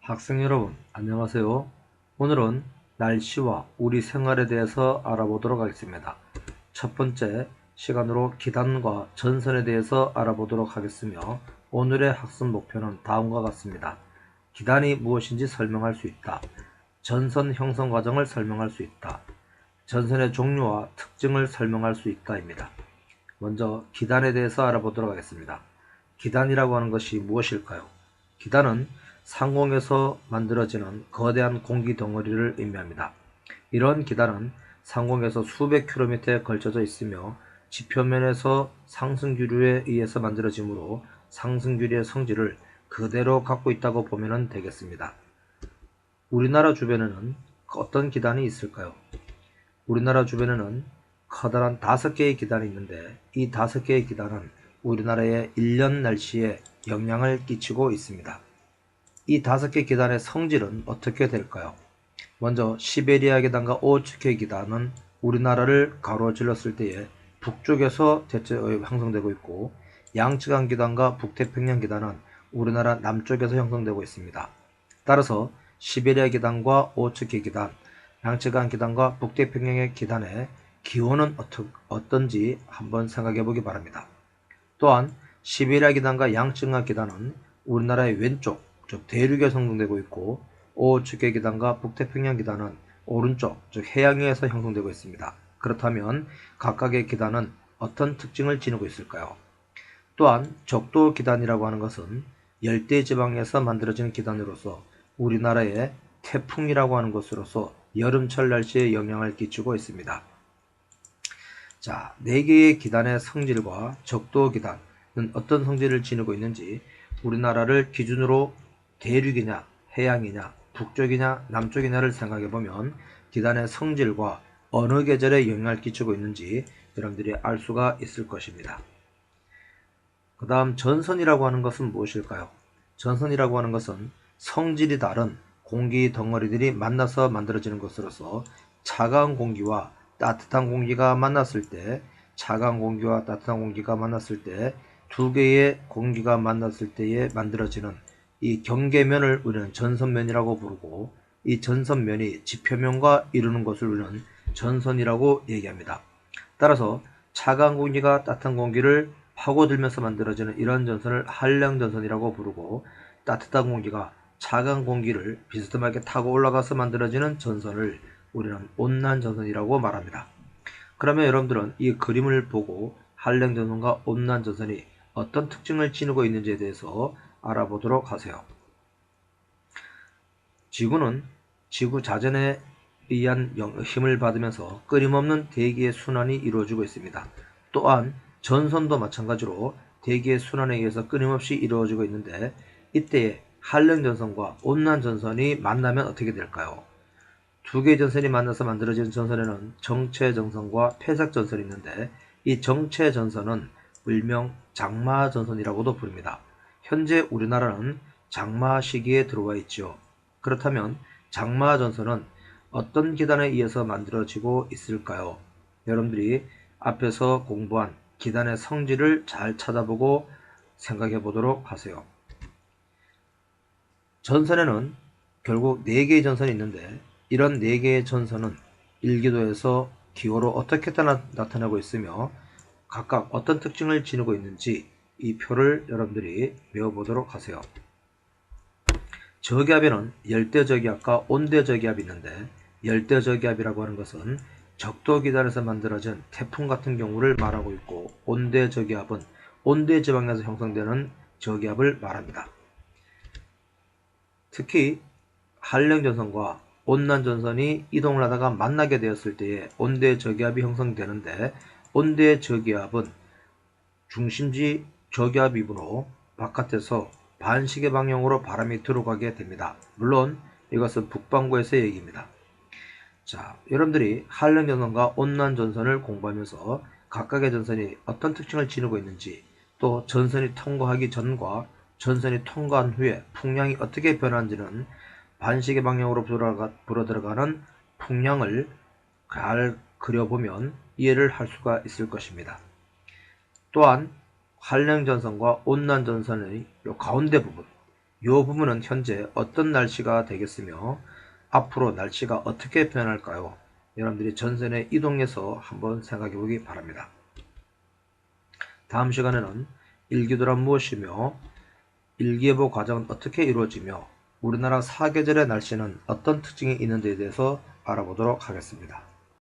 학생 여러분, 안녕하세요. 오늘은 날씨와 우리 생활에 대해서 알아보도록 하겠습니다. 첫 번째 시간으로 기단과 전선에 대해서 알아보도록 하겠으며, 오늘의 학습 목표는 다음과 같습니다. 기단이 무엇인지 설명할 수 있다. 전선 형성 과정을 설명할 수 있다. 전선의 종류와 특징을 설명할 수 있다입니다. 먼저 기단에 대해서 알아보도록 하겠습니다. 기단이라고 하는 것이 무엇일까요? 기단은 상공에서 만들어지는 거대한 공기 덩어리를 의미합니다. 이런 기단은 상공에서 수백 킬로미터에 걸쳐져 있으며 지표면에서 상승기류에 의해서 만들어지므로 상승기류의 성질을 그대로 갖고 있다고 보면 되겠습니다. 우리나라 주변에는 어떤 기단이 있을까요? 우리나라 주변에는 커다란 5개의 기단이 있는데, 이 5개의 기단은 우리나라의 1년 날씨에 영향을 끼치고 있습니다. 이 5개 기단의 성질은 어떻게 될까요? 먼저 시베리아 기단과 오츠케 기단은 우리나라를 가로질렀을 때에 북쪽에서 대체 형성되고 있고, 양쯔강 기단과 북태평양 기단은 우리나라 남쪽에서 형성되고 있습니다. 따라서 시베리아 기단과 오츠케 기단, 양쯔강 기단과 북태평양의 기단의 기온은 어떤지 한번 생각해 보기 바랍니다. 또한 시베리아 기단과 양쯔강 기단은 우리나라의 왼쪽, 즉 대륙에 형성되고 있고, 오츠케 기단과 북태평양 기단은 오른쪽, 즉 해양에서 형성되고 있습니다. 그렇다면 각각의 기단은 어떤 특징을 지니고 있을까요? 또한 적도 기단이라고 하는 것은 열대지방에서 만들어진 기단으로서 우리나라의 태풍이라고 하는 것으로서 여름철 날씨에 영향을 끼치고 있습니다. 자, 4개의 기단의 성질과 적도 기단은 어떤 성질을 지니고 있는지, 우리나라를 기준으로 대륙이냐, 해양이냐, 북쪽이냐, 남쪽이냐를 생각해보면 기단의 성질과 어느 계절에 영향을 끼치고 있는지 여러분들이 알 수가 있을 것입니다. 그 다음 전선이라고 하는 것은 무엇일까요? 전선이라고 하는 것은 성질이 다른 공기 덩어리들이 만나서 만들어지는 것으로서, 차가운 공기와 따뜻한 공기가 만났을 때, 차가운 공기와 따뜻한 공기가 만났을 때, 2개의 공기가 만났을 때에 만들어지는 이 경계면을 우리는 전선면이라고 부르고, 이 전선면이 지표면과 이루는 것을 우리는 전선이라고 얘기합니다. 따라서 차가운 공기가 따뜻한 공기를 파고들면서 만들어지는 이런 전선을 한량전선이라고 부르고, 따뜻한 공기가 차가운 공기를 비스듬하게 타고 올라가서 만들어지는 전선을 우리는 온난전선이라고 말합니다. 그러면 여러분들은 이 그림을 보고 한량전선과 온난전선이 어떤 특징을 지니고 있는지에 대해서 알아보도록 하세요. 지구는 지구 자전에 의한 힘을 받으면서 끊임없는 대기의 순환이 이루어지고 있습니다. 또한 전선도 마찬가지로 대기의 순환에 의해서 끊임없이 이루어지고 있는데, 이때에 한량전선과 온난전선이 만나면 어떻게 될까요? 2개의 전선이 만나서 만들어진 전선에는 정체전선과 폐삭전선이 있는데, 이 정체전선은 일명 장마전선이라고도 부릅니다. 현재 우리나라는 장마 시기에 들어와 있죠. 그렇다면 장마전선은 어떤 기단에 의해서 만들어지고 있을까요? 여러분들이 앞에서 공부한 기단의 성질을 잘 찾아보고 생각해 보도록 하세요. 전선에는 결국 4개의 전선이 있는데, 이런 4개의 전선은 일기도에서 기호로 어떻게 나타나고 있으며 각각 어떤 특징을 지니고 있는지 이 표를 여러분들이 외워보도록 하세요. 저기압에는 열대저기압과 온대저기압이 있는데, 열대저기압이라고 하는 것은 적도기단에서 만들어진 태풍 같은 경우를 말하고 있고, 온대저기압은 온대지방에서 형성되는 저기압을 말합니다. 특히 한량전선과 온난전선이 이동을 하다가 만나게 되었을 때에 온대저기압이 형성되는데, 온대저기압은 중심지 저기압이므로 바깥에서 반시계 방향으로 바람이 들어가게 됩니다. 물론 이것은 북반구에서의 얘기입니다. 자, 여러분들이 한량전선과 온난전선을 공부하면서 각각의 전선이 어떤 특징을 지니고 있는지, 또 전선이 통과하기 전과 전선이 통과한 후에 풍량이 어떻게 변하는지는 반시계 방향으로 불어들어가는 풍량을 잘 그려보면 이해를 할 수가 있을 것입니다. 또한 한량전선과 온난전선의 요 가운데 부분, 이 부분은 현재 어떤 날씨가 되겠으며 앞으로 날씨가 어떻게 변할까요? 여러분들이 전선에 이동해서 한번 생각해 보기 바랍니다. 다음 시간에는 일기도란 무엇이며 일기예보 과정은 어떻게 이루어지며 우리나라 사계절의 날씨는 어떤 특징이 있는지에 대해서 알아보도록 하겠습니다.